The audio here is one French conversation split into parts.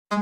Et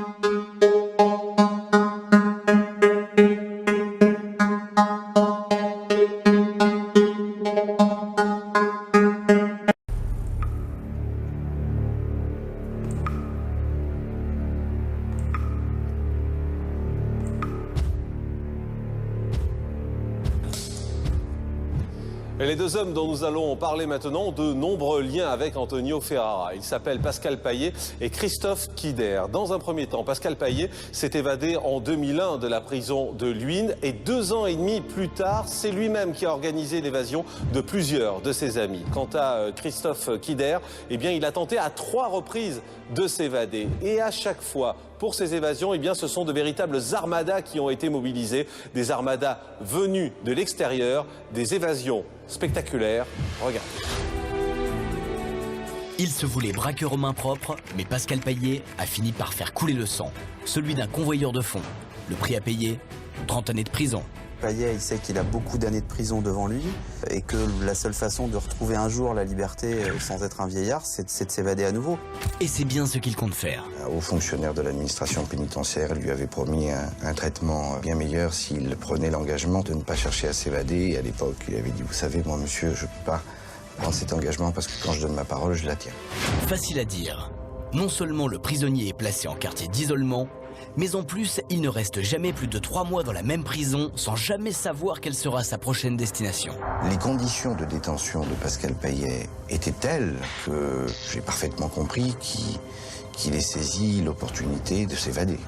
les deux hommes dont nous allons parler maintenant ont de nombreux liens avec Antonio Ferrara. Ils s'appellent Pascal Payet et Christophe Kider. Dans un premier temps, Pascal Payet s'est évadé en 2001 de la prison de Luynes et 2 ans et demi plus tard, c'est lui-même qui a organisé l'évasion de plusieurs de ses amis. Quant à Christophe Kider, eh bien, il a tenté à 3 reprises de s'évader. Et à chaque fois, pour ces évasions, eh bien, ce sont de véritables armadas qui ont été mobilisés, des armadas venus de l'extérieur, des évasions spectaculaires. Regardez. Il se voulait braqueur aux mains propres, mais Pascal Payet a fini par faire couler le sang, celui d'un convoyeur de fonds. Le prix à payer, 30 années de prison. Payet, il sait qu'il a beaucoup d'années de prison devant lui et que la seule façon de retrouver un jour la liberté sans être un vieillard, c'est de s'évader à nouveau. Et c'est bien ce qu'il compte faire. Un haut fonctionnaire de l'administration pénitentiaire lui avait promis un traitement bien meilleur s'il prenait l'engagement de ne pas chercher à s'évader. Et à l'époque, il avait dit, vous savez, moi monsieur, je ne peux pas prendre cet engagement parce que quand je donne ma parole, je la tiens. Facile à dire. Non seulement le prisonnier est placé en quartier d'isolement, mais en plus, il ne reste jamais plus de 3 mois dans la même prison sans jamais savoir quelle sera sa prochaine destination. Les conditions de détention de Pascal Payet étaient telles que j'ai parfaitement compris qu'il ait saisi l'opportunité de s'évader.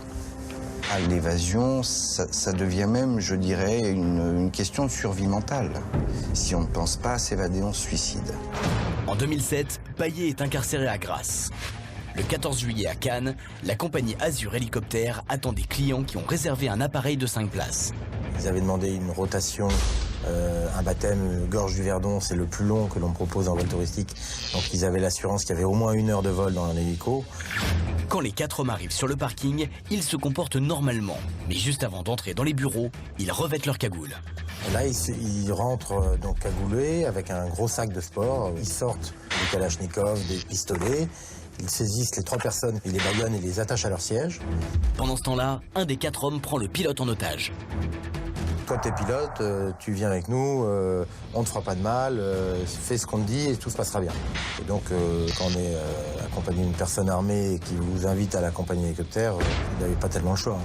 L'évasion, ça devient même, je dirais, une question de survie mentale. Si on ne pense pas à s'évader, on se suicide. En 2007, Payet est incarcéré à Grasse. Le 14 juillet à Cannes, la compagnie Azur Hélicoptère attend des clients qui ont réservé un appareil de 5 places. Ils avaient demandé une rotation, un baptême, Gorge du Verdon, c'est le plus long que l'on propose en vol touristique. Donc ils avaient l'assurance qu'il y avait au moins 1 heure de vol dans l'hélico. Quand les 4 hommes arrivent sur le parking, ils se comportent normalement. Mais juste avant d'entrer dans les bureaux, ils revêtent leur cagoule. Et là, ils rentrent donc cagoulés avec un gros sac de sport. Ils sortent des kalachnikovs, des pistolets. Ils saisissent les 3 personnes, ils les bâillonnent et les attachent à leur siège. Pendant ce temps-là, un des 4 hommes prend le pilote en otage. Toi, t'es pilote, tu viens avec nous, on ne te fera pas de mal, fais ce qu'on te dit et tout se passera bien. Et donc, quand on est accompagné d'une personne armée et qui vous invite à la compagnie hélicoptère, vous n'avez pas tellement le choix.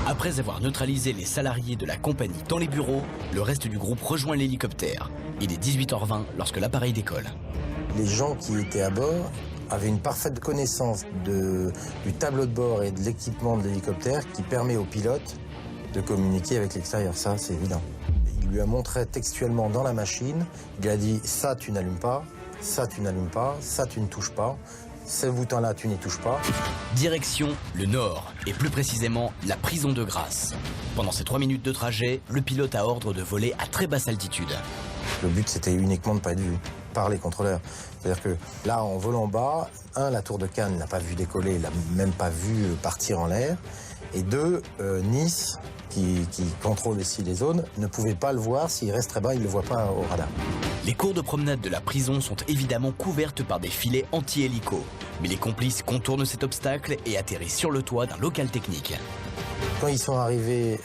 Après avoir neutralisé les salariés de la compagnie dans les bureaux, le reste du groupe rejoint l'hélicoptère. Il est 18h20 lorsque l'appareil décolle. Les gens qui étaient à bord avaient une parfaite connaissance du tableau de bord et de l'équipement de l'hélicoptère qui permet au pilote de communiquer avec l'extérieur, ça c'est évident. Il lui a montré textuellement dans la machine, il lui a dit ça tu n'allumes pas, ça tu n'allumes pas, ça tu ne touches pas, ce bouton-là tu n'y touches pas. Direction le nord, et plus précisément la prison de Grasse. Pendant ces 3 minutes de trajet, le pilote a ordre de voler à très basse altitude. Le but c'était uniquement de ne pas être vu par les contrôleurs. C'est-à-dire que là, en volant bas, la tour de Cannes n'a pas vu décoller, il n'a même pas vu partir en l'air. Et 2, Nice, qui contrôle aussi les zones, ne pouvait pas le voir. S'il reste très bas, il ne le voit pas au radar. Les cours de promenade de la prison sont évidemment couvertes par des filets anti-hélico. Mais les complices contournent cet obstacle et atterrissent sur le toit d'un local technique. Quand ils sont arrivés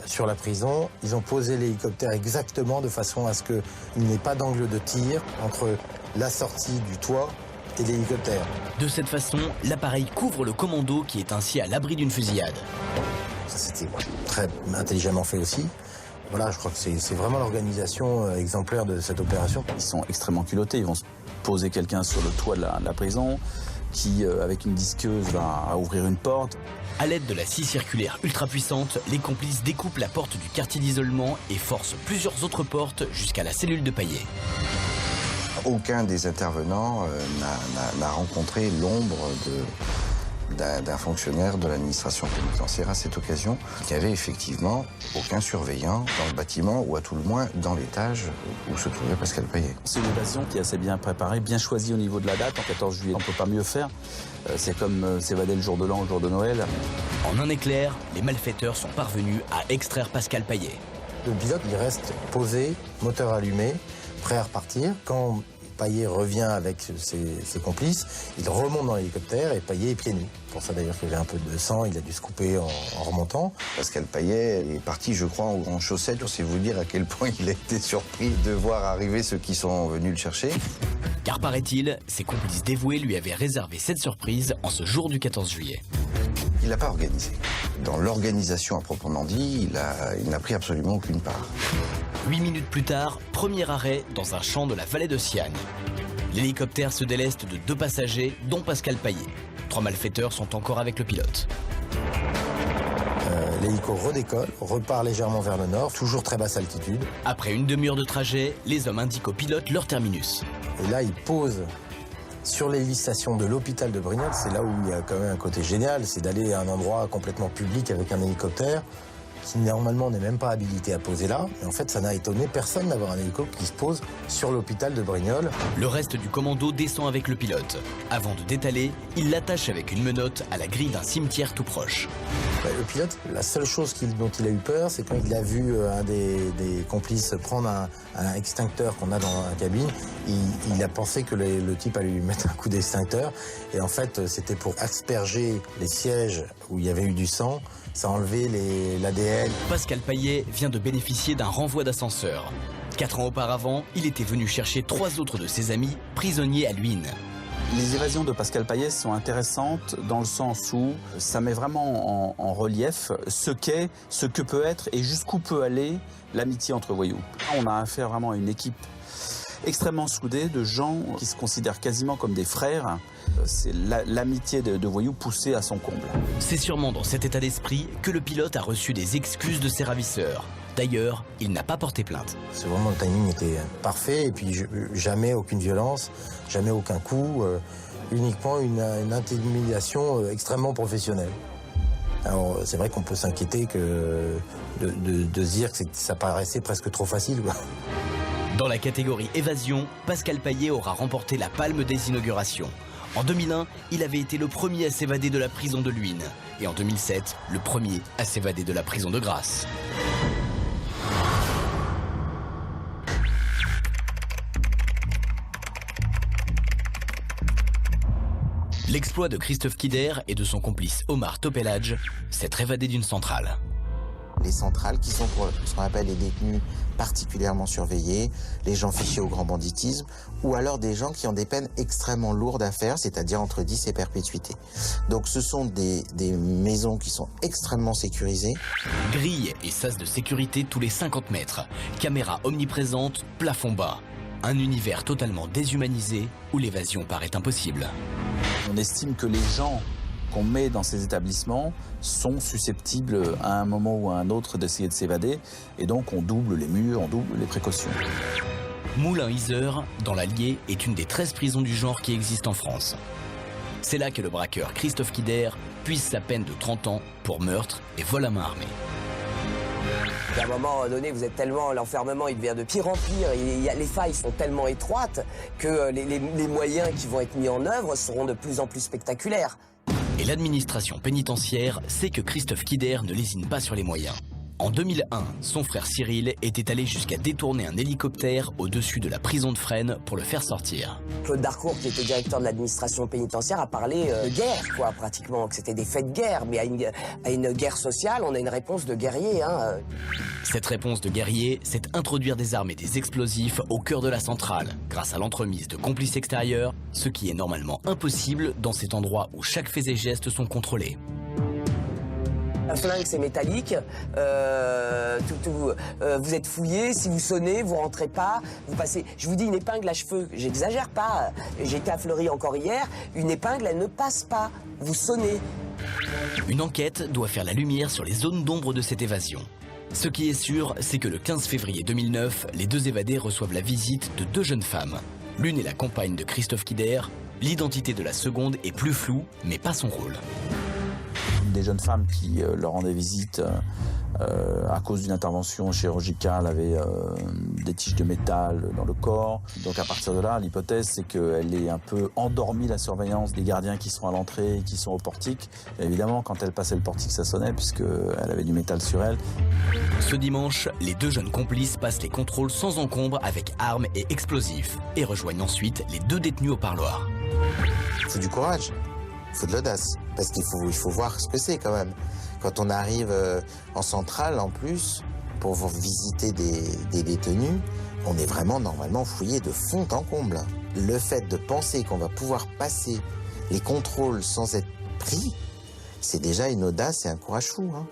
sur la prison, ils ont posé l'hélicoptère exactement de façon à ce qu'il n'y ait pas d'angle de tir entre la sortie du toit et l'hélicoptère. De cette façon, l'appareil couvre le commando qui est ainsi à l'abri d'une fusillade. Ça, c'était très intelligemment fait aussi. Voilà, je crois que c'est vraiment l'organisation exemplaire de cette opération. Ils sont extrêmement culottés, ils vont se poser quelqu'un sur le toit de la prison qui, avec une disqueuse, va ouvrir une porte. À l'aide de la scie circulaire ultra puissante, les complices découpent la porte du quartier d'isolement et forcent plusieurs autres portes jusqu'à la cellule de Payet. Aucun des intervenants n'a rencontré l'ombre d'un fonctionnaire de l'administration pénitentiaire à cette occasion, qui avait effectivement aucun surveillant dans le bâtiment ou à tout le moins dans l'étage où se trouvait Pascal Payet. C'est une évasion qui est assez bien préparée, bien choisie au niveau de la date, en 14 juillet. On ne peut pas mieux faire. C'est comme s'évader le jour de l'an, le jour de Noël. En un éclair, les malfaiteurs sont parvenus à extraire Pascal Payet. Le pilote, il reste posé, moteur allumé, prêt à repartir. Quand Paillet revient avec ses complices, il remonte dans l'hélicoptère et Paillet est pieds nus. Pour ça d'ailleurs qu'il y avait un peu de sang, il a dû se couper en remontant. Pascal Paillet est parti, je crois, en chaussettes. C'est vous dire à quel point il a été surpris de voir arriver ceux qui sont venus le chercher. Car paraît-il, ses complices dévoués lui avaient réservé cette surprise en ce jour du 14 juillet. Il n'a pas organisé. Dans l'organisation à proprement dit, il n'a pris absolument aucune part. 8 minutes plus tard, premier arrêt dans un champ de la vallée de Siagne. L'hélicoptère se déleste de 2 passagers, dont Pascal Paillet. 3 malfaiteurs sont encore avec le pilote. L'hélico redécolle, repart légèrement vers le nord, toujours très basse altitude. Après une demi-heure de trajet, les hommes indiquent au pilote leur terminus. Et là, ils posent sur l'hélice-station de l'hôpital de Brignoles. C'est là où il y a quand même un côté génial, c'est d'aller à un endroit complètement public avec un hélicoptère qui normalement n'est même pas habilité à poser là. Et en fait, ça n'a étonné personne d'avoir un hélicoptère qui se pose sur l'hôpital de Brignoles. Le reste du commando descend avec le pilote. Avant de détaler, il l'attache avec une menotte à la grille d'un cimetière tout proche. Le pilote, la seule chose dont il a eu peur, c'est quand il a vu un des complices prendre un extincteur qu'on a dans la cabine, il a pensé que le type allait lui mettre un coup d'extincteur. Et en fait, c'était pour asperger les sièges où il y avait eu du sang. Ça a enlevé l'ADN. Pascal Paillet vient de bénéficier d'un renvoi d'ascenseur. 4 ans auparavant, il était venu chercher 3 autres de ses amis prisonniers à Luynes. Les évasions de Pascal Paillet sont intéressantes dans le sens où ça met vraiment en relief ce qu'est, ce que peut être et jusqu'où peut aller l'amitié entre voyous. On a affaire vraiment à une équipe extrêmement soudée de gens qui se considèrent quasiment comme des frères. C'est l'amitié de voyous poussée à son comble. C'est sûrement dans cet état d'esprit que le pilote a reçu des excuses de ses ravisseurs. D'ailleurs, il n'a pas porté plainte. C'est vraiment, le timing était parfait et puis jamais aucune violence, jamais aucun coup, uniquement une intimidation extrêmement professionnelle. Alors c'est vrai qu'on peut s'inquiéter de se dire que ça paraissait presque trop facile, quoi. Dans la catégorie évasion, Pascal Paillet aura remporté la palme des inaugurations. En 2001, il avait été le premier à s'évader de la prison de Luynes. Et en 2007, le premier à s'évader de la prison de Grasse. L'exploit de Christophe Quider et de son complice Omar Topelhadj s'est évadé d'une centrale. Les centrales qui sont pour ce qu'on appelle les détenus particulièrement surveillés, les gens fichés au grand banditisme, ou alors des gens qui ont des peines extrêmement lourdes à faire, c'est-à-dire entre 10 et perpétuité. Donc ce sont des maisons qui sont extrêmement sécurisées. Grilles et sas de sécurité tous les 50 mètres, caméras omniprésentes, plafond bas. Un univers totalement déshumanisé où l'évasion paraît impossible. On estime que les gens qu'on met dans ces établissements sont susceptibles à un moment ou à un autre d'essayer de s'évader et donc on double les murs, on double les précautions. Moulins-Yzeure, dans l'Allier, est une des 13 prisons du genre qui existent en France. C'est là que le braqueur Christophe Quider puise sa peine de 30 ans pour meurtre et vol à main armée. À un moment donné, vous êtes tellement, l'enfermement il devient de pire en pire, les failles sont tellement étroites que les moyens qui vont être mis en œuvre seront de plus en plus spectaculaires. Et l'administration pénitentiaire sait que Christophe Quider ne lésine pas sur les moyens. En 2001, son frère Cyril était allé jusqu'à détourner un hélicoptère au-dessus de la prison de Fresnes pour le faire sortir. Claude Darcourt, qui était directeur de l'administration pénitentiaire, a parlé de guerre, quoi, pratiquement, que c'était des faits de guerre. Mais à une guerre sociale, on a une réponse de guerrier. Cette réponse de guerrier, c'est introduire des armes et des explosifs au cœur de la centrale, grâce à l'entremise de complices extérieurs, ce qui est normalement impossible dans cet endroit où chaque fait et geste sont contrôlés. Un flingue, c'est métallique, vous êtes fouillé, si vous sonnez, vous rentrez pas, vous passez... Je vous dis, une épingle à cheveux, j'exagère pas, j'étais à Fleury encore hier, une épingle, elle ne passe pas, vous sonnez. Une enquête doit faire la lumière sur les zones d'ombre de cette évasion. Ce qui est sûr, c'est que le 15 février 2009, les 2 évadés reçoivent la visite de 2 jeunes femmes. L'une est la compagne de Christophe Quider, l'identité de la seconde est plus floue, mais pas son rôle. des jeunes femmes qui leur rendaient visite à cause d'une intervention chirurgicale, avaient des tiges de métal dans le corps. Donc à partir de là, l'hypothèse c'est qu'elle ait un peu endormi la surveillance des gardiens qui sont à l'entrée et qui sont au portique. Et évidemment, quand elle passait le portique, ça sonnait puisqu'elle avait du métal sur elle. Ce dimanche, les 2 jeunes complices passent les contrôles sans encombre avec armes et explosifs et rejoignent ensuite les 2 détenus au parloir. Il faut du courage, il faut de l'audace, parce qu'il faut voir ce que c'est quand même. Quand on arrive en centrale en plus, pour visiter des détenus, on est vraiment normalement fouillé de fond en comble. Le fait de penser qu'on va pouvoir passer les contrôles sans être pris, c'est déjà une audace et un courage fou. Hein.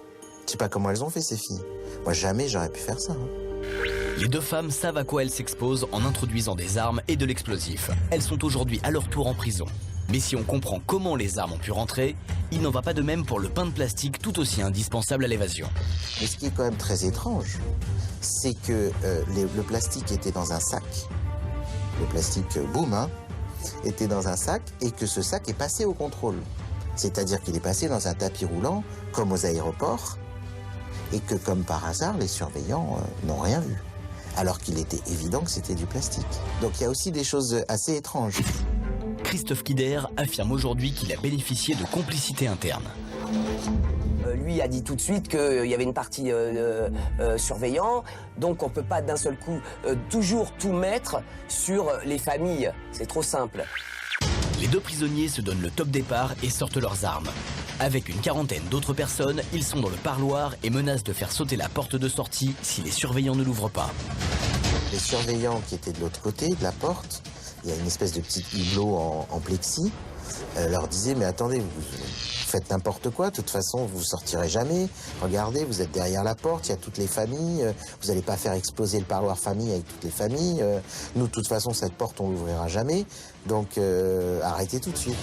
Je sais pas comment elles ont fait ces filles. Moi jamais j'aurais pu faire ça. Hein. Les 2 femmes savent à quoi elles s'exposent en introduisant des armes et de l'explosif. Elles sont aujourd'hui à leur tour en prison. Mais si on comprend comment les armes ont pu rentrer, il n'en va pas de même pour le pain de plastique tout aussi indispensable à l'évasion. Mais ce qui est quand même très étrange, c'est que le plastique était dans un sac. Le plastique boom, hein, était dans un sac et que ce sac est passé au contrôle. C'est-à-dire qu'il est passé dans un tapis roulant, comme aux aéroports, et que comme par hasard, les surveillants n'ont rien vu. Alors qu'il était évident que c'était du plastique. Donc il y a aussi des choses assez étranges. Christophe Kider affirme aujourd'hui qu'il a bénéficié de complicité interne. Lui a dit tout de suite qu'il y avait une partie surveillant, donc on ne peut pas d'un seul coup toujours tout mettre sur les familles. C'est trop simple. Les 2 prisonniers se donnent le top départ et sortent leurs armes. Avec une quarantaine d'autres personnes, ils sont dans le parloir et menacent de faire sauter la porte de sortie si les surveillants ne l'ouvrent pas. Les surveillants qui étaient de l'autre côté de la porte, il y a une espèce de petit hublot en plexi, leur disaient mais attendez, vous faites n'importe quoi, de toute façon vous sortirez jamais, regardez vous êtes derrière la porte, il y a toutes les familles, vous n'allez pas faire exploser le parloir famille avec toutes les familles, nous de toute façon cette porte on l'ouvrira jamais, donc arrêtez tout de suite.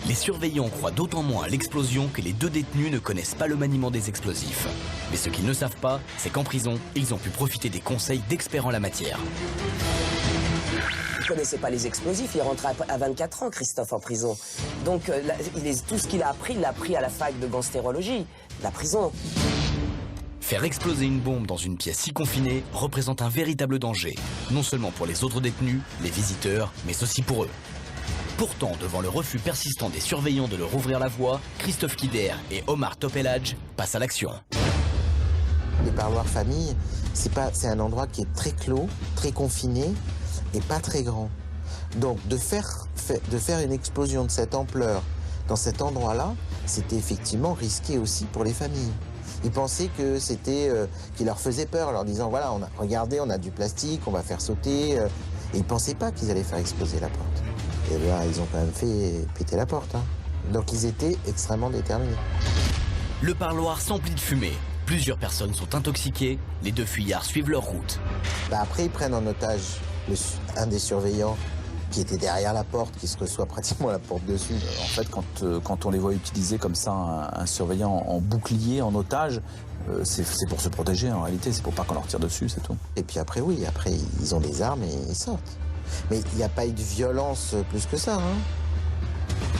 Les surveillants croient d'autant moins à l'explosion que les 2 détenus ne connaissent pas le maniement des explosifs. Mais ce qu'ils ne savent pas, c'est qu'en prison, ils ont pu profiter des conseils d'experts en la matière. Il ne connaissait pas les explosifs, il rentre à 24 ans, Christophe, en prison. Donc tout ce qu'il a appris, il l'a appris à la fac de gangstérologie, la prison. Faire exploser une bombe dans une pièce si confinée représente un véritable danger, non seulement pour les autres détenus, les visiteurs, mais aussi pour eux. Pourtant, devant le refus persistant des surveillants de leur ouvrir la voie, Christophe Kider et Omar Topeladj passent à l'action. Les parloirs famille, c'est un endroit qui est très clos, très confiné et pas très grand. Donc de faire une explosion de cette ampleur dans cet endroit-là, c'était effectivement risqué aussi pour les familles. Ils pensaient que c'était qui leur faisait peur, en leur disant voilà, regardez, on a du plastique, on va faire sauter. Et ils pensaient pas qu'ils allaient faire exploser la porte. Et là, ils ont quand même fait péter la porte. Hein. Donc ils étaient extrêmement déterminés. Le parloir s'emplit de fumée. Plusieurs personnes sont intoxiquées. Les 2 fuyards suivent leur route. Après, ils prennent en otage un des surveillants qui était derrière la porte, qui se reçoit pratiquement la porte dessus. En fait, quand on les voit utiliser comme ça un surveillant en bouclier, en otage, c'est pour se protéger en réalité, c'est pour pas qu'on leur tire dessus, c'est tout. Et puis après, oui, après ils ont des armes et ils sortent. Mais il n'y a pas eu de violence plus que ça. Hein.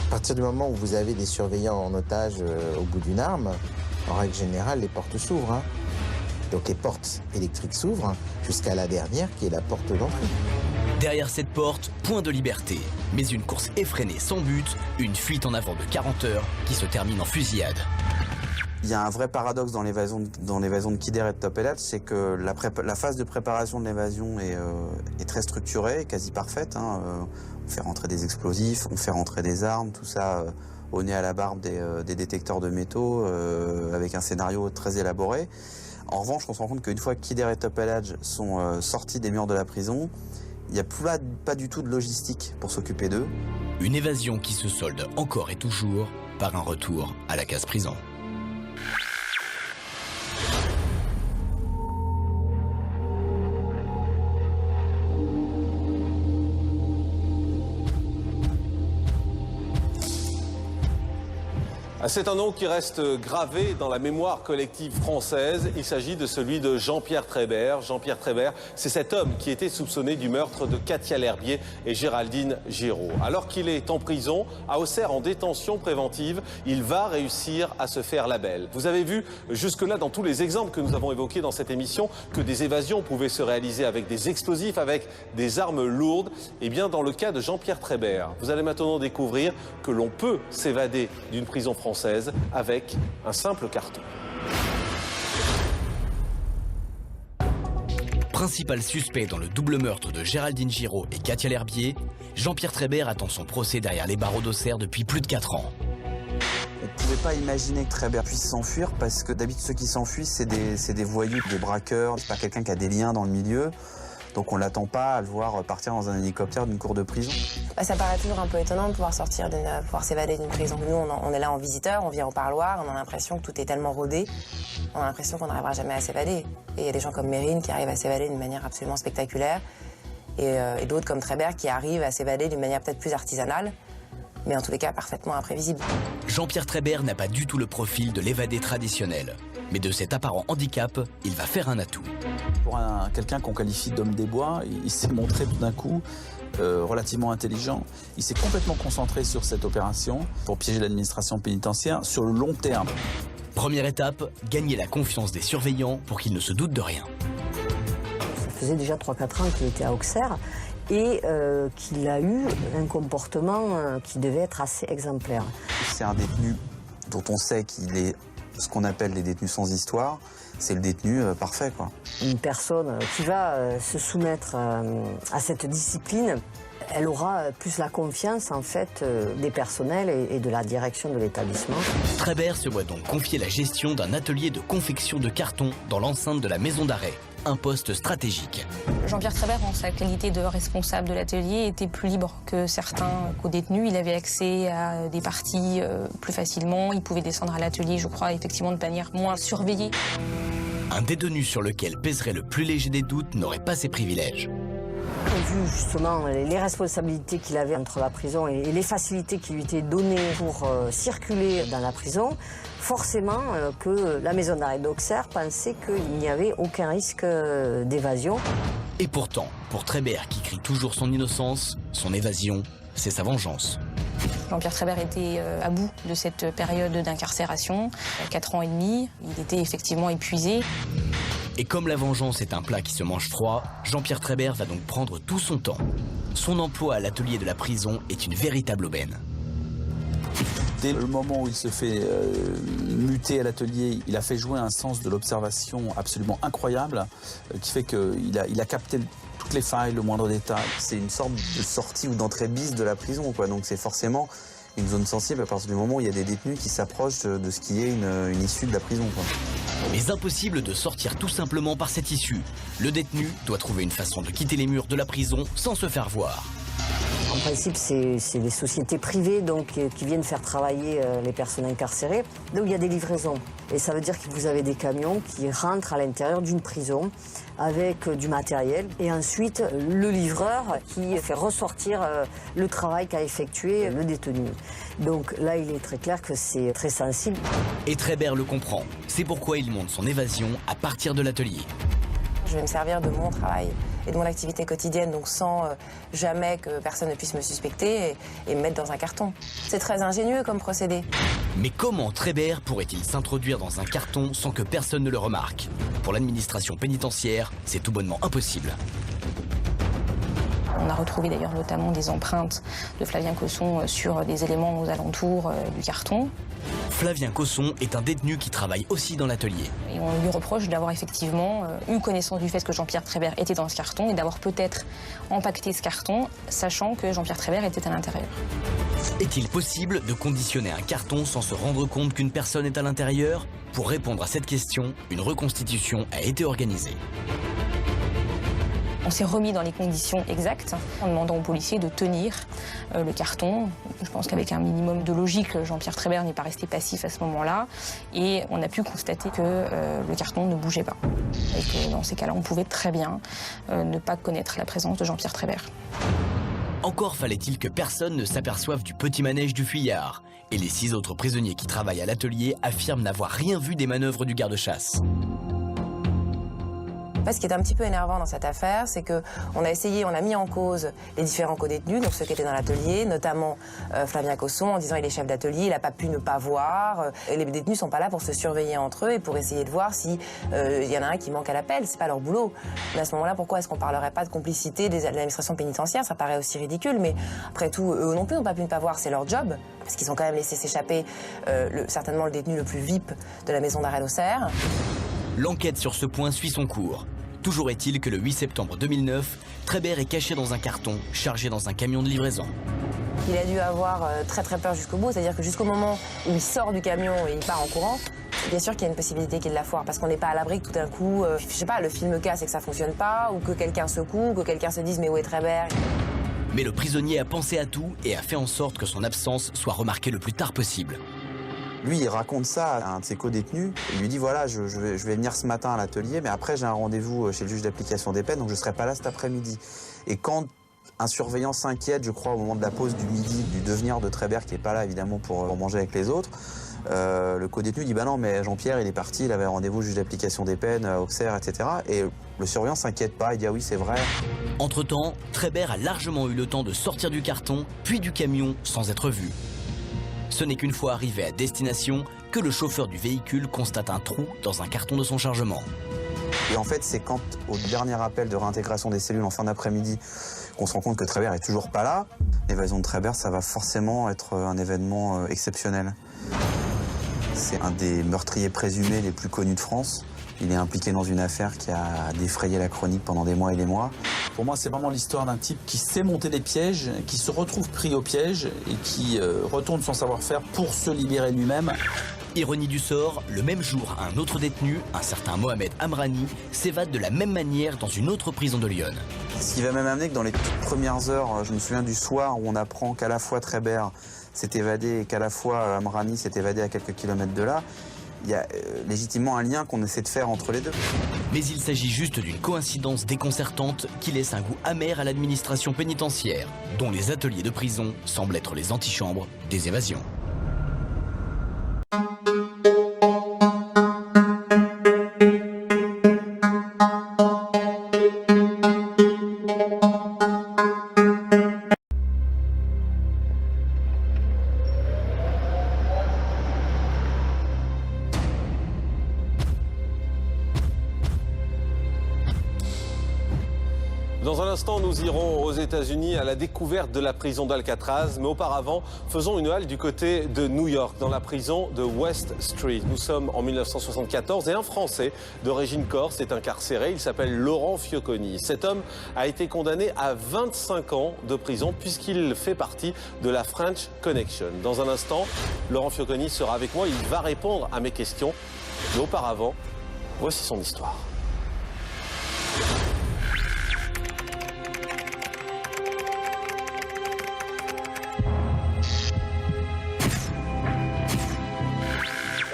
À partir du moment où vous avez des surveillants en otage au bout d'une arme, en règle générale, les portes s'ouvrent. Hein. Donc les portes électriques s'ouvrent jusqu'à la dernière qui est la porte d'entrée. Derrière cette porte, point de liberté. Mais une course effrénée sans but, une fuite en avant de 40 heures qui se termine en fusillade. Il y a un vrai paradoxe dans l'évasion de Kider et de Topeladj, c'est que la phase de préparation de l'évasion est très structurée, quasi parfaite. Hein. On fait rentrer des explosifs, on fait rentrer des armes, tout ça au nez à la barbe des détecteurs de métaux, avec un scénario très élaboré. En revanche, on se rend compte qu'une fois que Kider et Topeladj sont sortis des murs de la prison, il n'y a pas du tout de logistique pour s'occuper d'eux. Une évasion qui se solde encore et toujours par un retour à la case prison. C'est un nom qui reste gravé dans la mémoire collective française. Il s'agit de celui de Jean-Pierre Trébert. Jean-Pierre Trébert, c'est cet homme qui était soupçonné du meurtre de Katia L'Herbier et Géraldine Giraud. Alors qu'il est en prison, à Auxerre, en détention préventive, il va réussir à se faire la belle. Vous avez vu jusque-là, dans tous les exemples que nous avons évoqués dans cette émission, que des évasions pouvaient se réaliser avec des explosifs, avec des armes lourdes. Eh bien, dans le cas de Jean-Pierre Trébert, vous allez maintenant découvrir que l'on peut s'évader d'une prison française avec un simple carton. Principal suspect dans le double meurtre de Géraldine Giraud et Katia L'Herbier, Jean-Pierre Trébert attend son procès derrière les barreaux d'Auxerre depuis plus de 4 ans. On ne pouvait pas imaginer que Trébert puisse s'enfuir parce que d'habitude ceux qui s'enfuient c'est des voyous, des braqueurs, c'est pas quelqu'un qui a des liens dans le milieu. Donc on l'attend pas à le voir partir dans un hélicoptère d'une cour de prison. Ça paraît toujours un peu étonnant de pouvoir pouvoir s'évader d'une prison. Nous, on est là en visiteur, on vient au parloir, on a l'impression que tout est tellement rodé, on a l'impression qu'on n'arrivera jamais à s'évader. Et il y a des gens comme Mérine qui arrivent à s'évader d'une manière absolument spectaculaire, et d'autres comme Trébert qui arrivent à s'évader d'une manière peut-être plus artisanale, mais en tous les cas parfaitement imprévisible. Jean-Pierre Trébert n'a pas du tout le profil de l'évadé traditionnel. Mais de cet apparent handicap, il va faire un atout. Pour quelqu'un qu'on qualifie d'homme des bois, il s'est montré tout d'un coup relativement intelligent. Il s'est complètement concentré sur cette opération pour piéger l'administration pénitentiaire sur le long terme. Première étape, gagner la confiance des surveillants pour qu'ils ne se doutent de rien. Ça faisait déjà 3-4 ans qu'il était à Auxerre et qu'il a eu un comportement qui devait être assez exemplaire. C'est un détenu dont on sait qu'il est ce qu'on appelle les détenus sans histoire, c'est le détenu parfait, quoi. Une personne qui va se soumettre à cette discipline, elle aura plus la confiance en fait des personnels et de la direction de l'établissement. Trébert se voit donc confier la gestion d'un atelier de confection de carton dans l'enceinte de la maison d'arrêt, un poste stratégique. Jean-Pierre Trébert, en sa qualité de responsable de l'atelier, était plus libre que certains co-détenus. Il avait accès à des parties plus facilement. Il pouvait descendre à l'atelier, je crois, effectivement, de manière moins surveillée. Un détenu sur lequel pèserait le plus léger des doutes n'aurait pas ces privilèges. Vu justement les responsabilités qu'il avait entre la prison et les facilités qui lui étaient données pour circuler dans la prison, forcément que la maison d'arrêt d'Auxerre pensait qu'il n'y avait aucun risque d'évasion. Et pourtant, pour Trébert qui crie toujours son innocence, son évasion, c'est sa vengeance. Jean-Pierre Trébert était à bout de cette période d'incarcération, 4 ans et demi. Il était effectivement épuisé. Et comme la vengeance est un plat qui se mange froid, Jean-Pierre Trébert va donc prendre tout son temps. Son emploi à l'atelier de la prison est une véritable aubaine. Dès le moment où il se fait muter à l'atelier, il a fait jouer un sens de l'observation absolument incroyable, qui fait qu'il a capté toutes les failles, le moindre détail. C'est une sorte de sortie ou d'entrée bis de la prison, quoi. Donc c'est forcément une zone sensible à partir du moment où il y a des détenus qui s'approchent de ce qui est une issue de la prison, quoi. Mais impossible de sortir tout simplement par cette issue. Le détenu doit trouver une façon de quitter les murs de la prison sans se faire voir. En principe, c'est les sociétés privées donc, qui viennent faire travailler les personnes incarcérées. Donc il y a des livraisons. Et ça veut dire que vous avez des camions qui rentrent à l'intérieur d'une prison avec du matériel. Et ensuite, le livreur qui fait ressortir le travail qu'a effectué le détenu. Donc là, il est très clair que c'est très sensible. Et Trébert le comprend. C'est pourquoi il monte son évasion à partir de l'atelier. Je vais me servir de mon travail et de mon activité quotidienne, donc sans jamais que personne ne puisse me suspecter et me mettre dans un carton. C'est très ingénieux comme procédé. Mais comment Trébert pourrait-il s'introduire dans un carton sans que personne ne le remarque? Pour l'administration pénitentiaire, c'est tout bonnement impossible. On a retrouvé d'ailleurs notamment des empreintes de Flavien Cosson sur des éléments aux alentours du carton. Flavien Cosson est un détenu qui travaille aussi dans l'atelier. Et on lui reproche d'avoir effectivement eu connaissance du fait que Jean-Pierre Trébert était dans ce carton et d'avoir peut-être empaqueté ce carton, sachant que Jean-Pierre Trébert était à l'intérieur. Est-il possible de conditionner un carton sans se rendre compte qu'une personne est à l'intérieur? Pour répondre à cette question, une reconstitution a été organisée. On s'est remis dans les conditions exactes en demandant aux policiers de tenir le carton. Je pense qu'avec un minimum de logique, Jean-Pierre Trébert n'est pas resté passif à ce moment-là. Et on a pu constater que le carton ne bougeait pas. Et que dans ces cas-là, on pouvait très bien ne pas connaître la présence de Jean-Pierre Trébert. Encore fallait-il que personne ne s'aperçoive du petit manège du fuyard. Et les 6 autres prisonniers qui travaillent à l'atelier affirment n'avoir rien vu des manœuvres du garde-chasse. Ce qui est un petit peu énervant dans cette affaire, c'est qu'on a essayé, on a mis en cause les différents co-détenus, donc ceux qui étaient dans l'atelier, notamment Flavien Cosson, en disant il est chef d'atelier, il n'a pas pu ne pas voir. Et les détenus ne sont pas là pour se surveiller entre eux et pour essayer de voir s'il y en a un qui manque à l'appel, c'est pas leur boulot. Mais à ce moment-là, pourquoi est-ce qu'on parlerait pas de complicité de l'administration pénitentiaire? Ça paraît aussi ridicule, mais après tout, eux non plus n'ont pas pu ne pas voir, c'est leur job, parce qu'ils ont quand même laissé s'échapper certainement le détenu le plus VIP de la maison d'arrêt d'Auxerre. L'enquête sur ce point suit son cours. Toujours est-il que le 8 septembre 2009, Trébert est caché dans un carton, chargé dans un camion de livraison. Il a dû avoir très peur jusqu'au bout, c'est-à-dire que jusqu'au moment où il sort du camion et il part en courant, bien sûr qu'il y a une possibilité qu'il la foire, parce qu'on n'est pas à l'abri que tout d'un coup, je sais pas, le film casse et que ça fonctionne pas, ou que quelqu'un secoue, que quelqu'un se dise mais où est Trébert? Mais le prisonnier a pensé à tout et a fait en sorte que son absence soit remarquée le plus tard possible. Lui, il raconte ça à un de ses co-détenus. Il lui dit, voilà, je vais venir ce matin à l'atelier, mais après, j'ai un rendez-vous chez le juge d'application des peines, donc je ne serai pas là cet après-midi. Et quand un surveillant s'inquiète, je crois, au moment de la pause du midi, du devenir de Trébert, qui n'est pas là, évidemment, pour manger avec les autres, le co-détenu dit, bah non, mais Jean-Pierre, il est parti, il avait un rendez-vous au juge d'application des peines, à Auxerre, etc. Et le surveillant s'inquiète pas, il dit, ah oui, c'est vrai. Entre-temps, Trébert a largement eu le temps de sortir du carton, puis du camion, sans être vu. Ce n'est qu'une fois arrivé à destination que le chauffeur du véhicule constate un trou dans un carton de son chargement. Et en fait, c'est quand, au dernier appel de réintégration des cellules en fin d'après-midi, qu'on se rend compte que Trébert est toujours pas là. L'évasion de Trébert, ça va forcément être un événement exceptionnel. C'est un des meurtriers présumés les plus connus de France. Il est impliqué dans une affaire qui a défrayé la chronique pendant des mois et des mois. Pour moi, c'est vraiment l'histoire d'un type qui sait monter des pièges, qui se retrouve pris au piège et qui retourne son savoir-faire pour se libérer lui-même. Ironie du sort, le même jour, un autre détenu, un certain Mohamed Amrani, s'évade de la même manière dans une autre prison de Lyon. Ce qui va même amener que dans les toutes premières heures, je me souviens du soir où on apprend qu'à la fois Trébert s'est évadé et qu'à la fois Amrani s'est évadé à quelques kilomètres de là, il y a légitimement un lien qu'on essaie de faire entre les deux. Mais il s'agit juste d'une coïncidence déconcertante qui laisse un goût amer à l'administration pénitentiaire, dont les ateliers de prison semblent être les antichambres des évasions. Dans un instant, nous irons aux États-Unis à la découverte de la prison d'Alcatraz. Mais auparavant, faisons une halte du côté de New York, dans la prison de West Street. Nous sommes en 1974 et un Français d'origine corse est incarcéré. Il s'appelle Laurent Fioconi. Cet homme a été condamné à 25 ans de prison puisqu'il fait partie de la French Connection. Dans un instant, Laurent Fioconi sera avec moi. Il va répondre à mes questions. Mais auparavant, voici son histoire.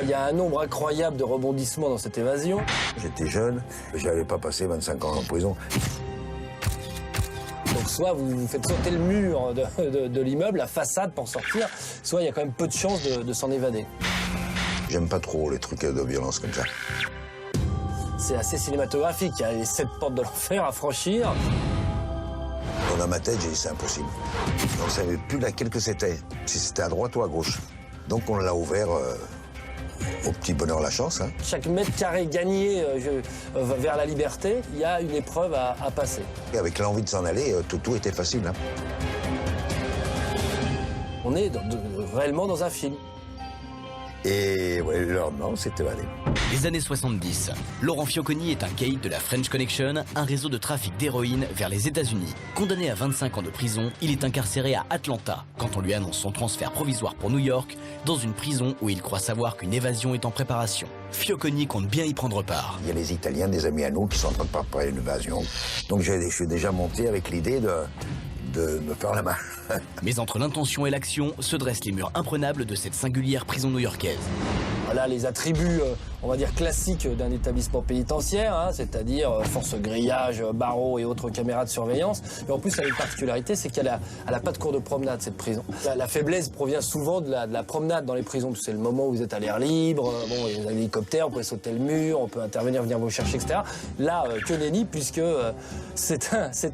Il y a un nombre incroyable de rebondissements dans cette évasion. J'étais jeune, j'avais pas passé 25 ans en prison. Donc soit vous faites sauter le mur de l'immeuble, la façade pour sortir, soit il y a quand même peu de chances de s'en évader. J'aime pas trop les trucs de violence comme ça. C'est assez cinématographique, il y a les 7 portes de l'enfer à franchir. Dans ma tête, j'ai dit c'est impossible. On ne savait plus laquelle que c'était, si c'était à droite ou à gauche. Donc on l'a ouvert au petit bonheur la chance. Hein. Chaque mètre carré gagné vers la liberté, il y a une épreuve à passer. Et avec l'envie de s'en aller, tout était facile. Hein. On est réellement dans un film. Et ouais, le lendemain, on s'est évadé. Les années 70. Laurent Fioconi est un caïd de la French Connection, un réseau de trafic d'héroïne vers les États-Unis. Condamné à 25 ans de prison, il est incarcéré à Atlanta quand on lui annonce son transfert provisoire pour New York, dans une prison où il croit savoir qu'une évasion est en préparation. Fioconi compte bien y prendre part. Il y a les Italiens, des amis à nous, qui sont en train de préparer une évasion. Donc je suis déjà monté avec l'idée de me faire la main. Mais entre l'intention et l'action se dressent les murs imprenables de cette singulière prison new-yorkaise. Là, les attributs, on va dire, classiques d'un établissement pénitentiaire, hein, c'est-à-dire force grillage, barreaux et autres caméras de surveillance. Mais en plus, elle a une particularité, c'est qu'elle a pas de cours de promenade, cette prison. La faiblesse provient souvent de la promenade dans les prisons. C'est le moment où vous êtes à l'air libre, bon, il y a des hélicoptères, on peut sauter le mur, on peut intervenir, venir vous chercher, etc. Là, que nenni, puisque c'est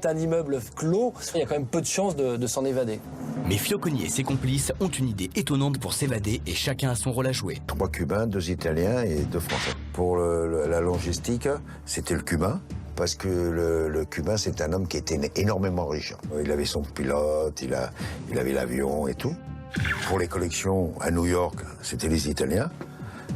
un immeuble clos, il y a quand même peu de chances de s'en évader. Mais Fioconi et ses complices ont une idée étonnante pour s'évader et chacun a son rôle à jouer. 3 Cubains, 2 Italiens et 2 Français. Pour la logistique, c'était le Cubain. Parce que le Cubain, c'est un homme qui était énormément riche. Il avait son pilote, il avait l'avion et tout. Pour les collections à New York, c'était les Italiens.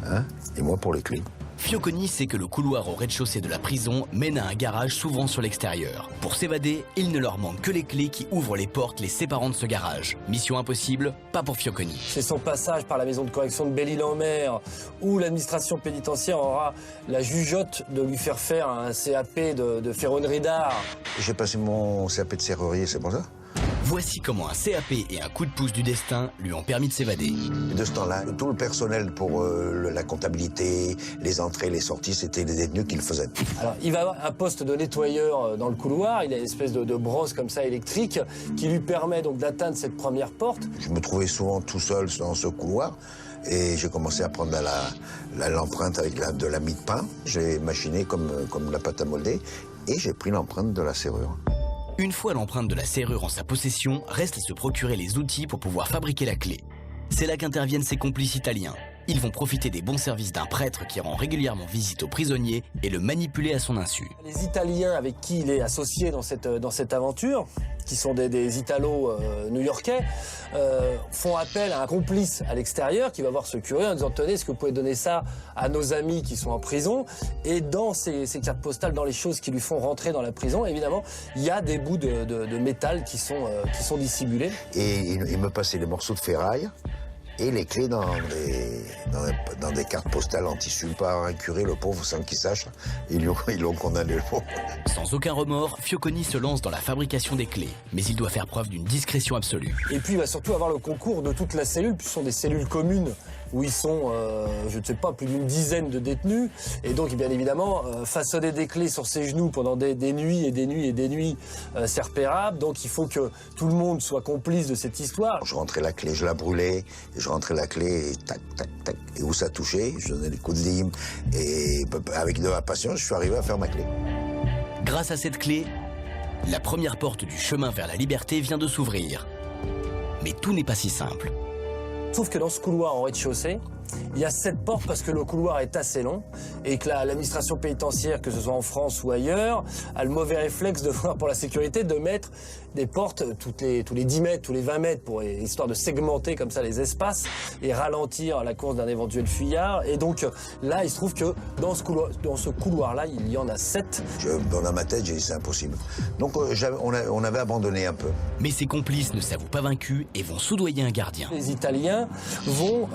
Hein, et moi pour les clés. Fioconi sait que le couloir au rez-de-chaussée de la prison mène à un garage s'ouvrant sur l'extérieur. Pour s'évader, il ne leur manque que les clés qui ouvrent les portes les séparant de ce garage. Mission impossible, pas pour Fioconi. C'est son passage par la maison de correction de Belle-Île-en-Mer, où l'administration pénitentiaire aura la jugeote de lui faire un CAP de ferronnerie d'art. J'ai passé mon CAP de serrurier, c'est pour ça. Voici comment un CAP et un coup de pouce du destin lui ont permis de s'évader. Et de ce temps-là, tout le personnel pour la comptabilité, les entrées, les sorties, c'était les détenus qui le faisaient. Alors, il va avoir un poste de nettoyeur dans le couloir. Il a une espèce de brosse comme ça électrique qui lui permet donc d'atteindre cette première porte. Je me trouvais souvent tout seul dans ce couloir. Et j'ai commencé à prendre l'empreinte avec de la mie de pain. J'ai machiné comme de la pâte à molder. Et j'ai pris l'empreinte de la serrure. Une fois l'empreinte de la serrure en sa possession, reste à se procurer les outils pour pouvoir fabriquer la clé. C'est là qu'interviennent ses complices italiens. Ils vont profiter des bons services d'un prêtre qui rend régulièrement visite aux prisonniers et le manipuler à son insu. Les Italiens avec qui il est associé dans cette aventure, qui sont des Italo-new-yorkais, font appel à un complice à l'extérieur qui va voir ce curé en disant « Tenez, est-ce que vous pouvez donner ça à nos amis qui sont en prison ?» Et dans ces cartes postales, dans les choses qui lui font rentrer dans la prison, évidemment, il y a des bouts de métal qui sont dissimulés. Et il me passait les morceaux de ferraille et les clés dans des cartes postales en tissu par un curé, le pauvre, sans qu'il sache. Ils l'ont condamné, le pauvre. Sans aucun remords, Fioconi se lance dans la fabrication des clés. Mais il doit faire preuve d'une discrétion absolue. Et puis il va surtout avoir le concours de toute la cellule, puis ce sont des cellules communes où ils sont, je ne sais pas, plus d'une dizaine de détenus. Et donc, bien évidemment, façonner des clés sur ses genoux pendant des nuits et des nuits et des nuits, c'est repérable. Donc il faut que tout le monde soit complice de cette histoire. Je rentrais la clé, je la brûlais, et je rentrais la clé, et tac, tac, tac. Et où ça touchait, je donnais des coups de lime. Et avec de la patience, je suis arrivé à faire ma clé. Grâce à cette clé, la première porte du chemin vers la liberté vient de s'ouvrir. Mais tout n'est pas si simple. Sauf que dans ce couloir en rez-de-chaussée, il y a 7 portes parce que le couloir est assez long et que l'administration pénitentiaire, que ce soit en France ou ailleurs, a le mauvais réflexe de voir pour la sécurité de mettre des portes tous les 10 mètres, tous les 20 mètres, histoire de segmenter comme ça les espaces et ralentir la course d'un éventuel fuyard. Et donc là, il se trouve que dans ce couloir-là, il y en a 7. Dans ma tête, j'ai dit c'est impossible. Donc on avait abandonné un peu. Mais ses complices ne s'avouent pas vaincus et vont soudoyer un gardien. Les Italiens vont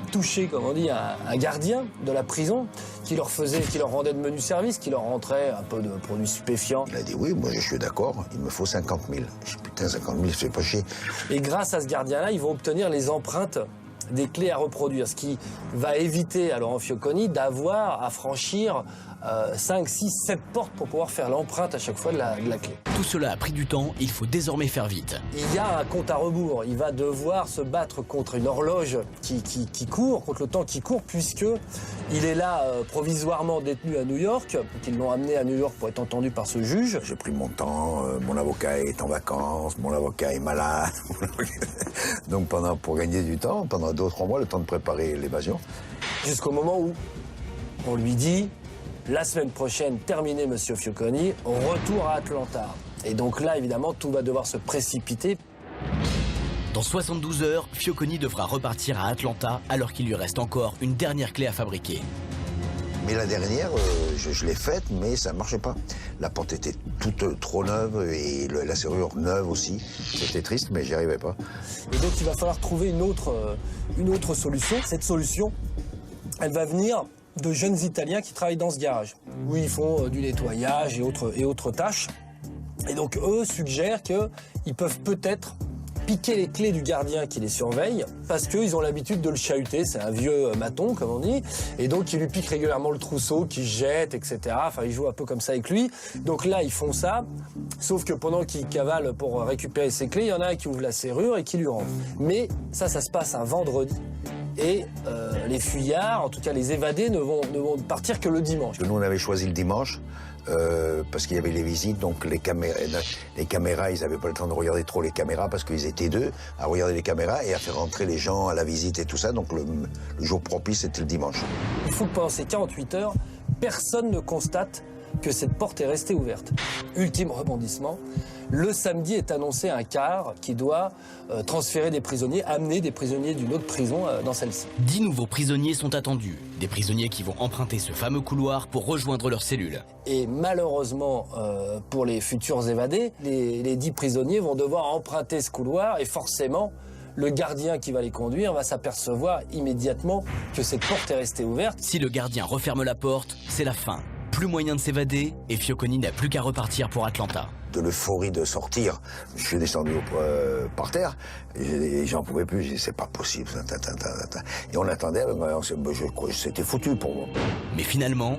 toucher, comme on dit, un gardien de la prison qui leur rendait de menus services, qui leur rentrait un peu de produits stupéfiants. Il a dit oui, moi je suis d'accord, il me faut 50 000. Je dis putain, 50 000, c'est pas chier. Et grâce à ce gardien-là, ils vont obtenir les empreintes des clés à reproduire, ce qui va éviter à Laurent Fioconi d'avoir à franchir 5, 6, 7 portes pour pouvoir faire l'empreinte à chaque fois de la clé. Tout cela a pris du temps, il faut désormais faire vite. Il y a un compte à rebours, il va devoir se battre contre une horloge qui court, contre le temps qui court, puisque il est là provisoirement détenu à New York, qu'ils l'ont amené à New York pour être entendu par ce juge. J'ai pris mon temps, mon avocat est en vacances, mon avocat est malade. Donc pour gagner du temps, pendant 2 ou 3 mois, le temps de préparer l'évasion. Jusqu'au moment où on lui dit, la semaine prochaine, terminé Monsieur Fioconi, retour à Atlanta. Et donc là, évidemment, tout va devoir se précipiter. Dans 72 heures, Fioconi devra repartir à Atlanta alors qu'il lui reste encore une dernière clé à fabriquer. Mais la dernière, je l'ai faite, mais ça ne marchait pas. La porte était toute trop neuve et la serrure neuve aussi. C'était triste, mais j'y arrivais pas. Et donc il va falloir trouver une autre solution. Cette solution, elle va venir de jeunes Italiens qui travaillent dans ce garage, où ils font du nettoyage et autres tâches. Et donc eux suggèrent qu'ils peuvent peut-être piquer les clés du gardien qui les surveille parce qu'ils ont l'habitude de le chahuter. C'est un vieux maton, comme on dit. Et donc, ils lui piquent régulièrement le trousseau, qu'ils jettent, etc. Enfin, ils jouent un peu comme ça avec lui. Donc là, ils font ça. Sauf que pendant qu'il cavale pour récupérer ses clés, il y en a un qui ouvre la serrure et qui lui rentre. Mais ça se passe un vendredi. Et les fuyards, en tout cas les évadés, ne vont partir que le dimanche. Nous, on avait choisi le dimanche parce qu'il y avait les visites, donc les caméras, ils n'avaient pas le temps de regarder trop les caméras parce qu'ils étaient deux à regarder les caméras et à faire rentrer les gens à la visite et tout ça. Donc le jour propice, c'était le dimanche. Il faut que pendant ces 48 heures, personne ne constate que cette porte est restée ouverte. Ultime rebondissement, le samedi est annoncé un car qui doit transférer des prisonniers, amener des prisonniers d'une autre prison dans celle-ci. 10 nouveaux prisonniers sont attendus, des prisonniers qui vont emprunter ce fameux couloir pour rejoindre leur cellule. Et malheureusement, pour les futurs évadés, les 10 prisonniers vont devoir emprunter ce couloir et forcément, le gardien qui va les conduire va s'apercevoir immédiatement que cette porte est restée ouverte. Si le gardien referme la porte, c'est la fin. Plus moyen de s'évader et Fioconi n'a plus qu'à repartir pour Atlanta. De l'euphorie de sortir, je suis descendu par terre et j'en pouvais plus. J'ai dit c'est pas possible. Et on attendait, je crois que c'était foutu pour moi. Mais finalement...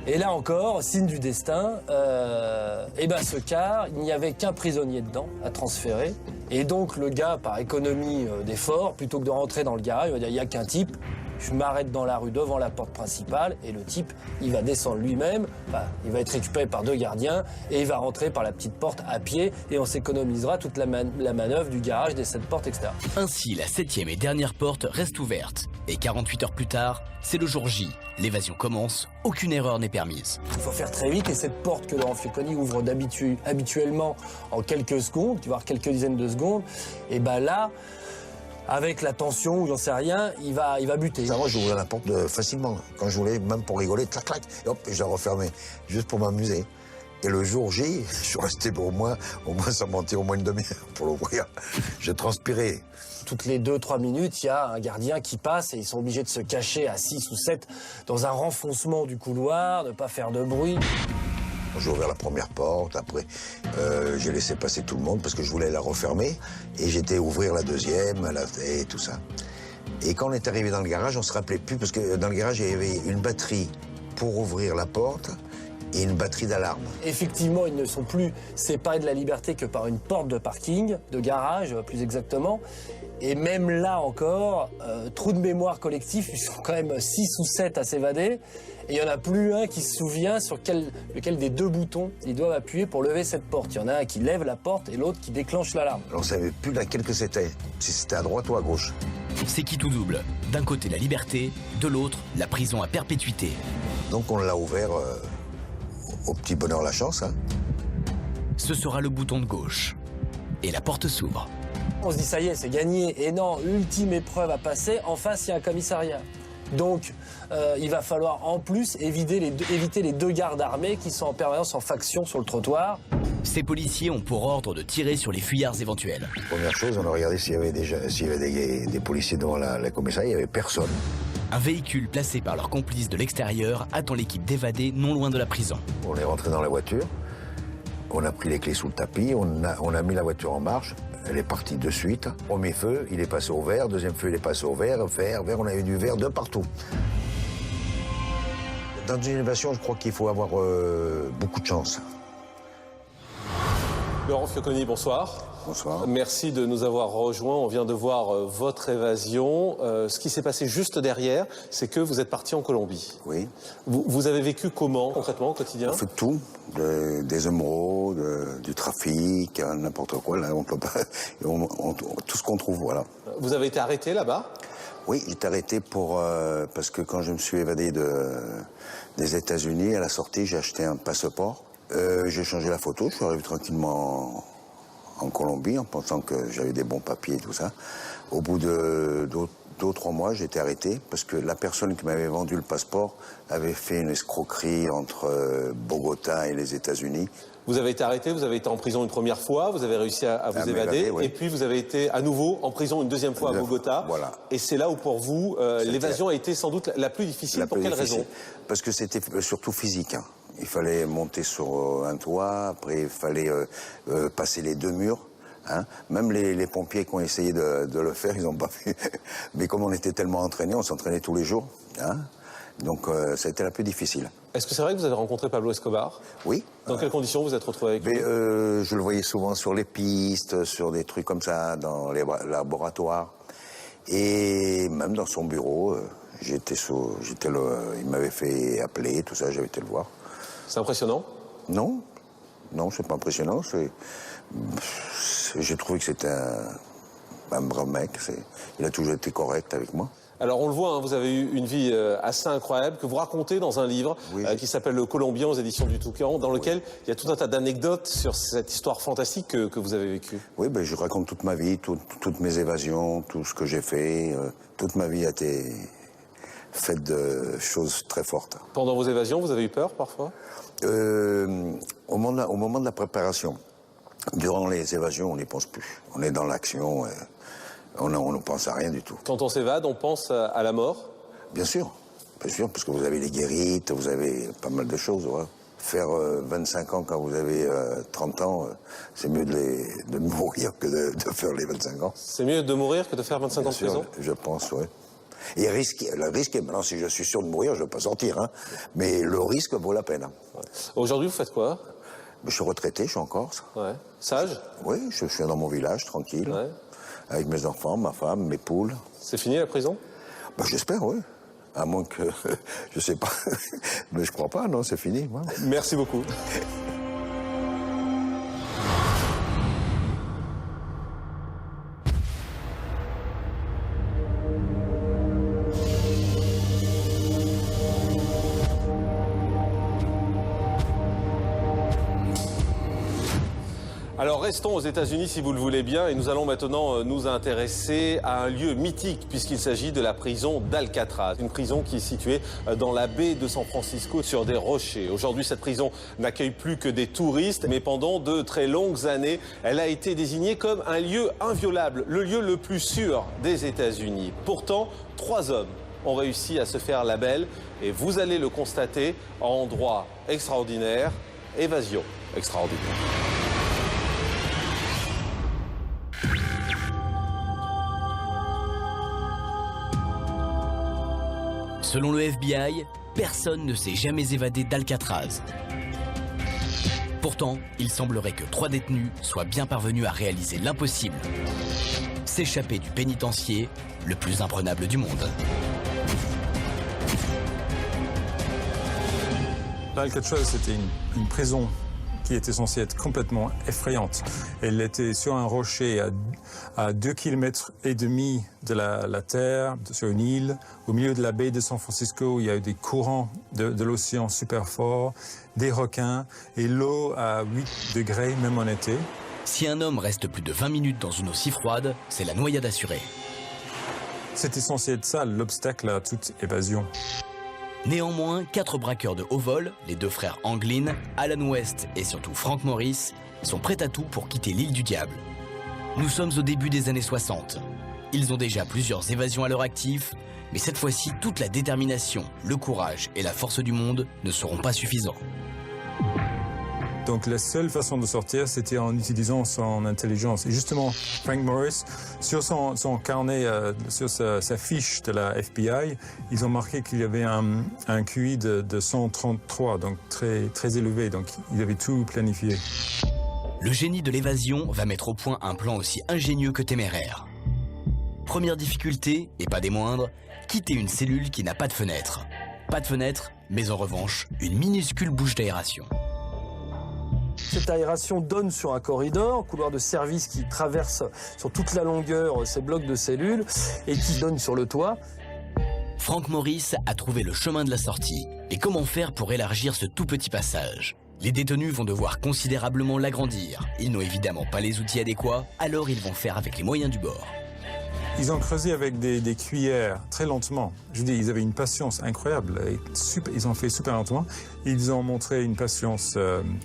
Et là encore, signe du destin, ce car, il n'y avait qu'un prisonnier dedans à transférer. Et donc le gars, par économie d'effort, plutôt que de rentrer dans le garage, il va dire il n'y a qu'un type. Je m'arrête dans la rue devant la porte principale et le type, il va descendre lui-même, il va être récupéré par 2 gardiens et il va rentrer par la petite porte à pied et on s'économisera toute la manœuvre du garage des 7 portes, etc. Ainsi, la 7e et dernière porte reste ouverte. Et 48 heures plus tard, c'est le jour J. L'évasion commence, aucune erreur n'est permise. Il faut faire très vite et cette porte que Laurent Fioconi ouvre habituellement en quelques secondes, tu vois, quelques dizaines de secondes, et là... avec la tension ou j'en sais rien, il va buter. Moi, j'ouvrais la porte facilement. Quand je voulais, même pour rigoler, clac, clac, et hop, je la refermais, juste pour m'amuser. Et le jour J, je suis resté au moins ça montait au moins une demi-heure pour l'ouvrir. J'ai transpiré. Toutes les 2-3 minutes, il y a un gardien qui passe et ils sont obligés de se cacher à 6 ou 7 dans un renfoncement du couloir, ne pas faire de bruit. J'ai ouvert la première porte, après j'ai laissé passer tout le monde parce que je voulais la refermer et j'étais ouvrir la deuxième et tout ça. Et quand on est arrivé dans le garage, on se rappelait plus parce que dans le garage il y avait une batterie pour ouvrir la porte et une batterie d'alarme. Effectivement, ils ne sont plus séparés de la liberté que par une porte de parking, de garage plus exactement. Et même là encore, trou de mémoire collectif, ils sont quand même 6 ou 7 à s'évader. Et il n'y en a plus un qui se souvient sur lequel des 2 boutons ils doivent appuyer pour lever cette porte. Il y en a un qui lève la porte et l'autre qui déclenche l'alarme. On ne savait plus laquelle que c'était, si c'était à droite ou à gauche. C'est qui tout double. D'un côté la liberté, de l'autre la prison à perpétuité. Donc on l'a ouvert au petit bonheur la chance. Ce sera le bouton de gauche. Et la porte s'ouvre. On se dit ça y est, c'est gagné. Et non, ultime épreuve à passer, en face il y a un commissariat. Donc il va falloir en plus éviter les 2 gardes armés qui sont en permanence en faction sur le trottoir. Ces policiers ont pour ordre de tirer sur les fuyards éventuels. Première chose, on a regardé s'il y avait des policiers devant la commissariat, il n'y avait personne. Un véhicule placé par leurs complices de l'extérieur attend l'équipe d'évadés non loin de la prison. On est rentré dans la voiture, on a pris les clés sous le tapis, on a mis la voiture en marche. Elle est partie de suite. Premier feu, il est passé au vert. Deuxième feu, il est passé au vert. Vert, on avait du vert de partout. Dans une évasion, je crois qu'il faut avoir beaucoup de chance. Laurent Fioconi, bonsoir. Bonsoir. Merci de nous avoir rejoints. On vient de voir votre évasion. Ce qui s'est passé juste derrière, c'est que vous êtes parti en Colombie. Oui. Vous avez vécu comment, concrètement, au quotidien? On fait tout. Des émeraudes, du trafic, n'importe quoi. Là, on peut pas, tout ce qu'on trouve, voilà. Vous avez été arrêté là-bas? Oui, j'ai été arrêté parce que quand je me suis évadé des États-Unis, à la sortie, j'ai acheté un passeport. J'ai changé la photo, je suis arrivé tranquillement en Colombie en pensant que j'avais des bons papiers et tout ça. Au bout de 2 ou 3 mois, j'ai été arrêté parce que la personne qui m'avait vendu le passeport avait fait une escroquerie entre Bogota et les États-Unis. Vous avez été arrêté, vous avez été en prison une première fois, vous avez réussi à vous évader, oui. Et puis vous avez été à nouveau en prison une deuxième fois à Bogota. Voilà. Et c'est là où pour vous, l'évasion a été sans doute la plus difficile. Pour quelle raison? Parce que c'était surtout physique. Il fallait monter sur un toit, après il fallait passer les 2 murs. Hein. Même les pompiers qui ont essayé de le faire, ils n'ont pas pu. Mais comme on était tellement entraînés, on s'entraînait tous les jours. Hein. Donc ça a été la plus difficile. Est-ce que c'est vrai que vous avez rencontré Pablo Escobar? Oui. Dans quelles conditions vous êtes retrouvé avec lui? Je le voyais souvent sur les pistes, sur des trucs comme ça, dans les laboratoires. Et même dans son bureau, il m'avait fait appeler, tout ça, j'avais été le voir. C'est impressionnant? Non, c'est pas impressionnant. J'ai trouvé que c'était un brave mec. Il a toujours été correct avec moi. Alors on le voit, hein, vous avez eu une vie assez incroyable que vous racontez dans un livre qui s'appelle Le Colombien aux éditions du Toucan, dans lequel il y a tout un tas d'anecdotes sur cette histoire fantastique que vous avez vécue. Oui, je raconte toute ma vie, toutes mes évasions, tout ce que j'ai fait. Toute ma vie a été faite de choses très fortes. Pendant vos évasions, vous avez eu peur parfois? Au moment de la préparation, durant les évasions, on n'y pense plus. On est dans l'action. On ne pense à rien du tout. Quand on s'évade, on pense à la mort? Bien sûr, parce que vous avez les guérites, vous avez pas mal de choses. Ouais. Faire 25 ans quand vous avez 30 ans, c'est mieux de mourir que de faire les 25 ans. C'est mieux de mourir que de faire 25 ans de prison? Je pense, oui. Et le risque, maintenant, si je suis sûr de mourir, je ne vais pas sortir. Hein, mais le risque vaut la peine. Ouais. Aujourd'hui, vous faites quoi? Je suis retraité, je suis en Corse. Ouais. Sage? Oui, je suis dans mon village, tranquille. Ouais. Avec mes enfants, ma femme, mes poules. C'est fini la prison? J'espère, oui. À moins que... je sais pas. Mais je crois pas, non, c'est fini. Ouais. Merci beaucoup. Alors restons aux États-Unis si vous le voulez bien et nous allons maintenant nous intéresser à un lieu mythique puisqu'il s'agit de la prison d'Alcatraz, une prison qui est située dans la baie de San Francisco sur des rochers. Aujourd'hui, cette prison n'accueille plus que des touristes, mais pendant de très longues années, elle a été désignée comme un lieu inviolable, le lieu le plus sûr des États-Unis. Pourtant, 3 hommes ont réussi à se faire la belle et vous allez le constater, endroit extraordinaire, évasion extraordinaire. Selon le FBI, personne ne s'est jamais évadé d'Alcatraz. Pourtant, il semblerait que 3 détenus soient bien parvenus à réaliser l'impossible. S'échapper du pénitencier le plus imprenable du monde. L'Alcatraz, c'était une prison qui était censée être complètement effrayante. Elle était sur un rocher à 2,5 km de la terre, sur une île, au milieu de la baie de San Francisco. Il y a eu des courants de l'océan super forts, des requins et l'eau à 8 degrés, même en été. Si un homme reste plus de 20 minutes dans une eau si froide, c'est la noyade assurée. C'était censé être ça, l'obstacle à toute évasion. Néanmoins, 4 braqueurs de haut vol, les 2 frères Anglin, Alan West et surtout Frank Morris, sont prêts à tout pour quitter l'île du diable. Nous sommes au début des années 60. Ils ont déjà plusieurs évasions à leur actif, mais cette fois-ci, toute la détermination, le courage et la force du monde ne seront pas suffisants. Donc la seule façon de sortir, c'était en utilisant son intelligence. Et justement, Frank Morris, sur son carnet, sur sa fiche de la FBI, ils ont marqué qu'il y avait un QI de 133, donc très, très élevé. Donc il avait tout planifié. Le génie de l'évasion va mettre au point un plan aussi ingénieux que téméraire. Première difficulté, et pas des moindres, quitter une cellule qui n'a pas de fenêtre. Pas de fenêtre, mais en revanche, une minuscule bouche d'aération. Cette aération donne sur un corridor, couloir de service qui traverse sur toute la longueur ces blocs de cellules et qui donne sur le toit. Frank Morris a trouvé le chemin de la sortie. Et comment faire pour élargir ce tout petit passage? Les détenus vont devoir considérablement l'agrandir. Ils n'ont évidemment pas les outils adéquats, alors ils vont faire avec les moyens du bord. Ils ont creusé avec des cuillères, très lentement. Je dis, ils avaient une patience incroyable. Ils ont fait super lentement. Ils ont montré une patience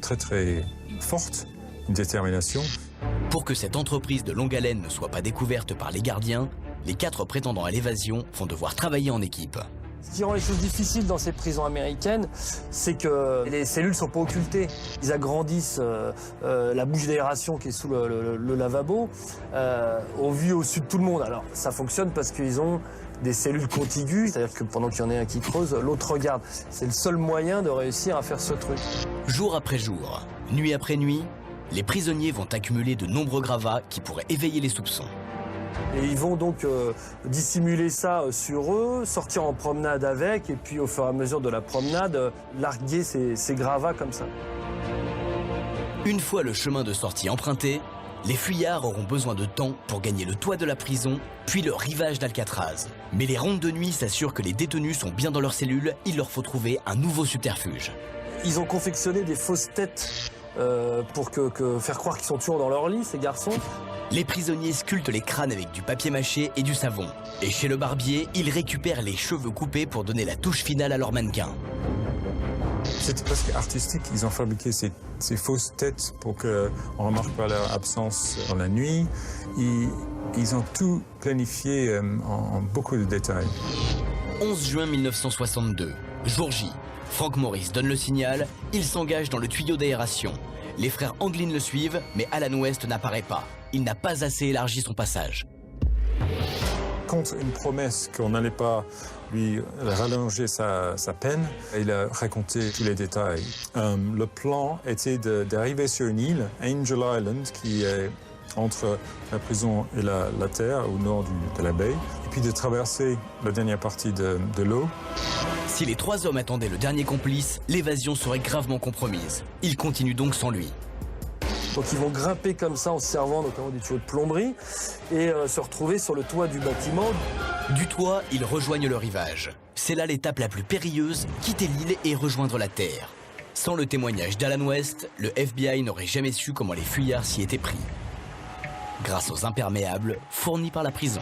très, très forte, une détermination. Pour que cette entreprise de longue haleine ne soit pas découverte par les gardiens, les 4 prétendants à l'évasion vont devoir travailler en équipe. Ce qui rend les choses difficiles dans ces prisons américaines, c'est que les cellules ne sont pas occultées. Ils agrandissent la bouche d'aération qui est sous le lavabo au vu au-dessus de tout le monde. Alors ça fonctionne parce qu'ils ont des cellules contiguës, c'est-à-dire que pendant qu'il y en a un qui creuse, l'autre regarde. C'est le seul moyen de réussir à faire ce truc. Jour après jour, nuit après nuit, les prisonniers vont accumuler de nombreux gravats qui pourraient éveiller les soupçons. Et ils vont donc dissimuler ça sur eux, sortir en promenade avec, et puis au fur et à mesure de la promenade, larguer ces gravats comme ça. Une fois le chemin de sortie emprunté, les fuyards auront besoin de temps pour gagner le toit de la prison, puis le rivage d'Alcatraz. Mais les rondes de nuit s'assurent que les détenus sont bien dans leurs cellules, il leur faut trouver un nouveau subterfuge. Ils ont confectionné des fausses têtes pour faire croire qu'ils sont toujours dans leur lit, ces garçons. Les prisonniers sculptent les crânes avec du papier mâché et du savon. Et chez le barbier, ils récupèrent les cheveux coupés pour donner la touche finale à leur mannequin. C'était presque artistique. Ils ont fabriqué ces fausses têtes pour qu'on ne remarque pas leur absence dans la nuit. Ils ont tout planifié en beaucoup de détails. 11 juin 1962, jour J. Frank Morris donne le signal, il s'engage dans le tuyau d'aération. Les frères Anglin le suivent, mais Alan West n'apparaît pas. Il n'a pas assez élargi son passage. Contre une promesse qu'on n'allait pas lui rallonger sa peine, il a raconté tous les détails. Le plan était d'arriver sur une île, Angel Island, qui est entre la prison et la terre, au nord de la baie, et puis de traverser la dernière partie de l'eau. Si les trois hommes attendaient le dernier complice, l'évasion serait gravement compromise. Ils continuent donc sans lui. Donc ils vont grimper comme ça en se servant notamment des tuyaux de plomberie et se retrouver sur le toit du bâtiment. Du toit, ils rejoignent le rivage. C'est là l'étape la plus périlleuse, quitter l'île et rejoindre la terre. Sans le témoignage d'Alan West, le FBI n'aurait jamais su comment les fuyards s'y étaient pris. Grâce aux imperméables fournis par la prison.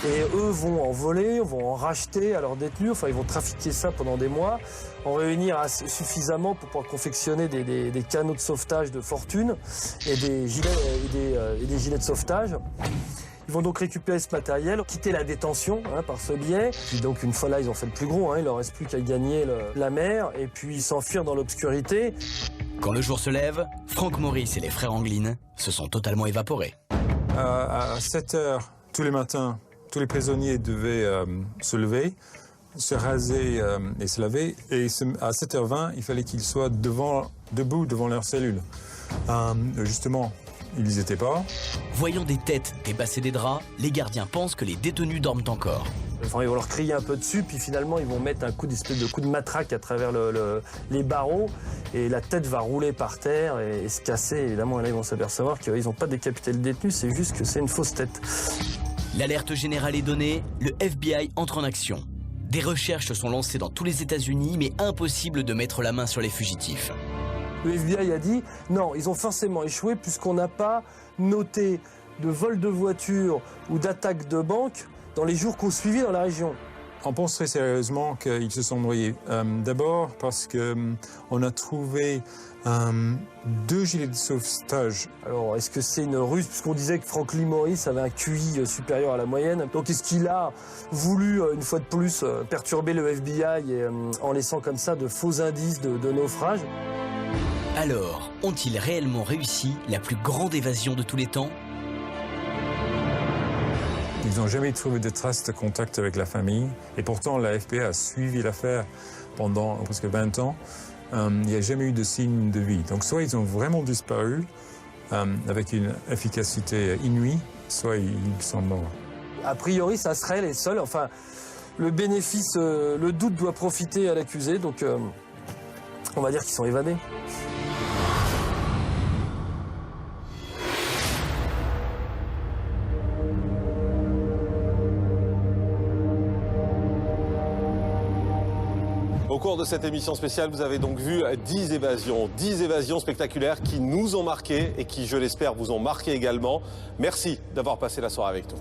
Et eux vont en voler, vont en racheter à leurs détenus, enfin ils vont trafiquer ça pendant des mois, en réunir suffisamment pour pouvoir confectionner des canaux de sauvetage de fortune et des gilets de sauvetage. Ils vont donc récupérer ce matériel, quitter la détention par ce biais. Puis donc une fois là, ils ont fait le plus gros, il leur reste plus qu'à gagner la mer et puis s'enfuir dans l'obscurité. Quand le jour se lève, Frank Morris et les frères Anglin se sont totalement évaporés. À 7 heures tous les matins, tous les prisonniers devaient se lever, se raser et se laver. Et à 7h20, il fallait qu'ils soient debout devant leur cellule. Justement, ils n'y étaient pas. Voyant des têtes dépasser des draps, les gardiens pensent que les détenus dorment encore. Enfin, ils vont leur crier un peu dessus, puis finalement, ils vont mettre une espèce de coup de matraque à travers les barreaux, et la tête va rouler par terre et se casser. Évidemment, là, ils vont s'apercevoir qu'ils n'ont pas décapité le détenu, c'est juste que c'est une fausse tête. L'alerte générale est donnée, le FBI entre en action. Des recherches sont lancées dans tous les États-Unis, mais impossible de mettre la main sur les fugitifs. Le FBI a dit non, ils ont forcément échoué puisqu'on n'a pas noté de vol de voiture ou d'attaque de banque dans les jours qu'on suivit dans la région. On pense très sérieusement qu'ils se sont noyés. D'abord parce qu'on a trouvé 2 gilets de sauvetage. Alors, est-ce que c'est une ruse, puisqu'on disait que Frank Lee Morris avait un QI supérieur à la moyenne? Donc, est-ce qu'il a voulu, une fois de plus, perturber le FBI en laissant comme ça de faux indices de naufrage? Alors, ont-ils réellement réussi la plus grande évasion de tous les temps? Ils n'ont jamais trouvé de traces de contact avec la famille. Et pourtant, la FBI a suivi l'affaire pendant presque 20 ans. Il n'y a jamais eu de signe de vie. Donc soit ils ont vraiment disparu avec une efficacité inouïe, soit ils sont morts. A priori, ça serait les seuls. Enfin, le bénéfice, le doute doit profiter à l'accusé. Donc, on va dire qu'ils sont évadés. Au cours de cette émission spéciale, vous avez donc vu 10 évasions spectaculaires qui nous ont marqués et qui, je l'espère, vous ont marqué également. Merci d'avoir passé la soirée avec nous.